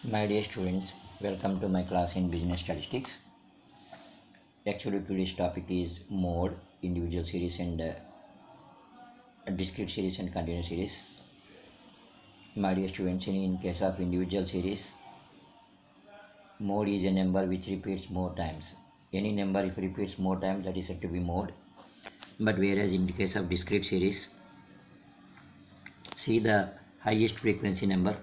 My dear students, welcome to my class in business statistics. Actually, today's topic is mode, individual series, and discrete series and continuous series. My dear students, in case of individual series, mode is a number which repeats more times. Any number if repeats more times, that is said to be mode. But whereas in the case of discrete series, see the highest frequency number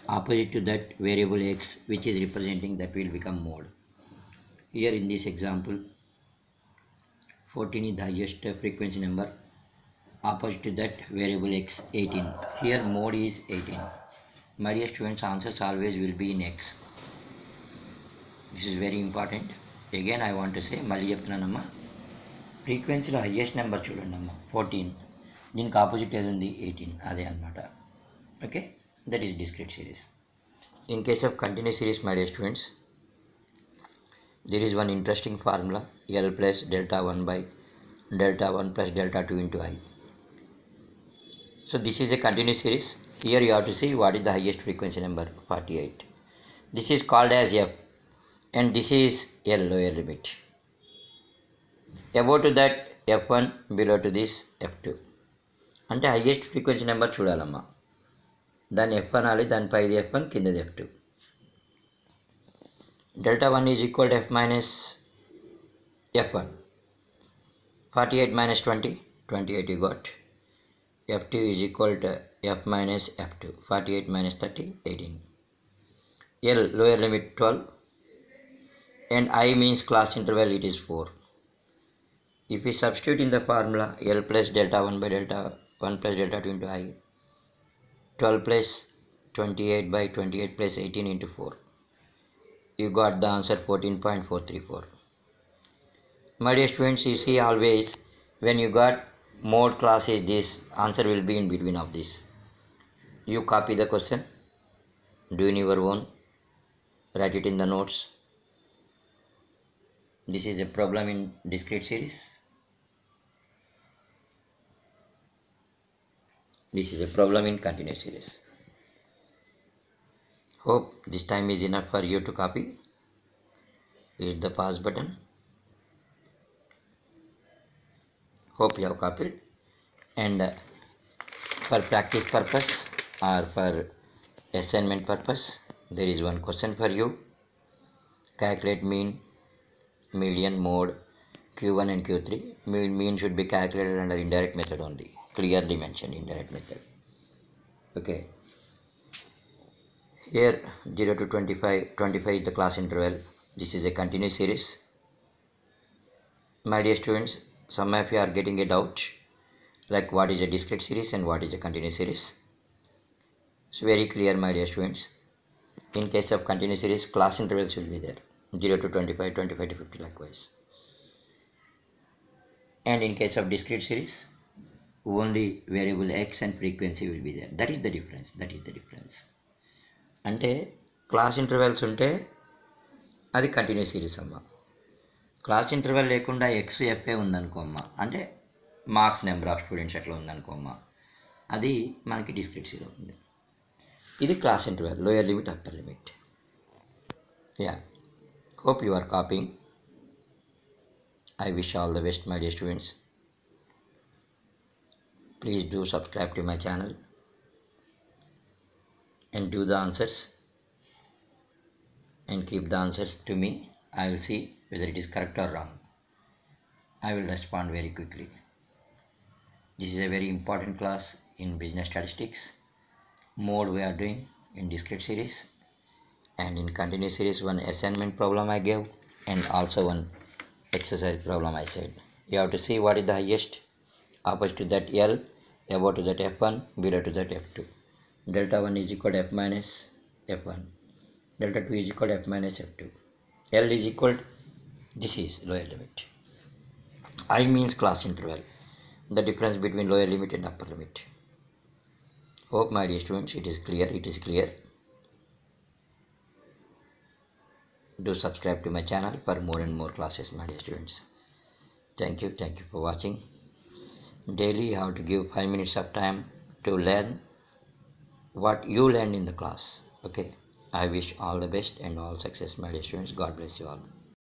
opposite to that variable x which is representing that will become mode. Here in this example, 14 is the highest frequency number, opposite to that variable x 18. Here mode is 18. My dear students, answers always will be in x. This is very important. Again I want to say, మళ్ళీ చెప్తున్నానమ్మా, ఫ్రీక్వెన్సీలో highest number చూడండి అమ్మా 14, దీనికి opposite ఏది ఉంది 18, అదే అనమాట. Okay, that is discrete series. In case of continuous series, my dear students, there is one interesting formula, L plus delta 1 by delta 1 plus delta 2 into I. So this is a continuous series. Here you have to see what is the highest frequency number, 48. This is called as F and this is L, lower limit. Above to that F1, below to this F2. అంటే highest frequency number చూడాలమ్మా, దాన్ని F1 అనాలి, దానిపై ఇది F1, కిందది F2. Delta 1 is equal to F minus F1. 48 minus 20, 28 you got. F2 is equal to F minus F2. 48 minus 30, 18. L, lower limit 12. And I means class interval, it is 4. If we substitute in the formula, L plus delta 1 by delta 1 plus delta 2 into I. 12 plus 28 by 28 plus 18 into 4. You got the answer 14.434. My dear students, you see always when you got mode class is this, answer will be in between of this. You copy the question, do in your own, write it in the notes. This is a problem in discrete series. This is a problem in continuous series. Hope this time is enough for you to copy. Use the pause button. Hope you have copied. And for practice purpose or for assignment purpose, there is one question for you. Calculate mean, median, mode, Q1 and Q3. Mean should be calculated under indirect method only. Clearly mentioned indirect method. Okay. Here 0 to 25, 25 is the class interval. This is a continuous series. My dear students, some of you are getting a doubt like what is a discrete series and what is a continuous series. It's very clear, my dear students. In case of continuous series, class intervals will be there, 0 to 25, 25 to 50 likewise. And in case of discrete series, only variable x and frequency will be there. That is the difference. That is the difference. అంటే class intervals ఉంటే అది continuous series అమ్మ. Class interval లేకుండా X FA ఉందనుకో అమ్మ, అంటే marks number of students అట్లా ఉందనుకో అమ్మ, అది మనకి డిస్క్రీట్ సిరీస్ అవుతుంది. ఇది class interval, lower limit, upper limit. Yeah, hope you are coping. I wish all the best, my dear students. Please do subscribe to my channel and do the answers and keep the answers to me. I will see whether it is correct or wrong. I will respond very quickly. This is a very important class in business statistics. Mode we are doing in discrete series, and in continuous series one assignment problem I gave and also one exercise problem I said. You have to see what is the highest, opposite to that L, above to that F1, below to that F2. Delta 1 is equal to F minus F1. Delta 2 is equal to F minus F2. L is equal to, this is lower limit. I means class interval, the difference between lower limit and upper limit. Hope, my dear students, it is clear. It is clear. Do subscribe to my channel for more and more classes, my dear students. Thank you for watching. Daily you have to give 5 minutes of time to learn what you learned in the class. Okay, I wish all the best and all success, my dear students. God bless you all.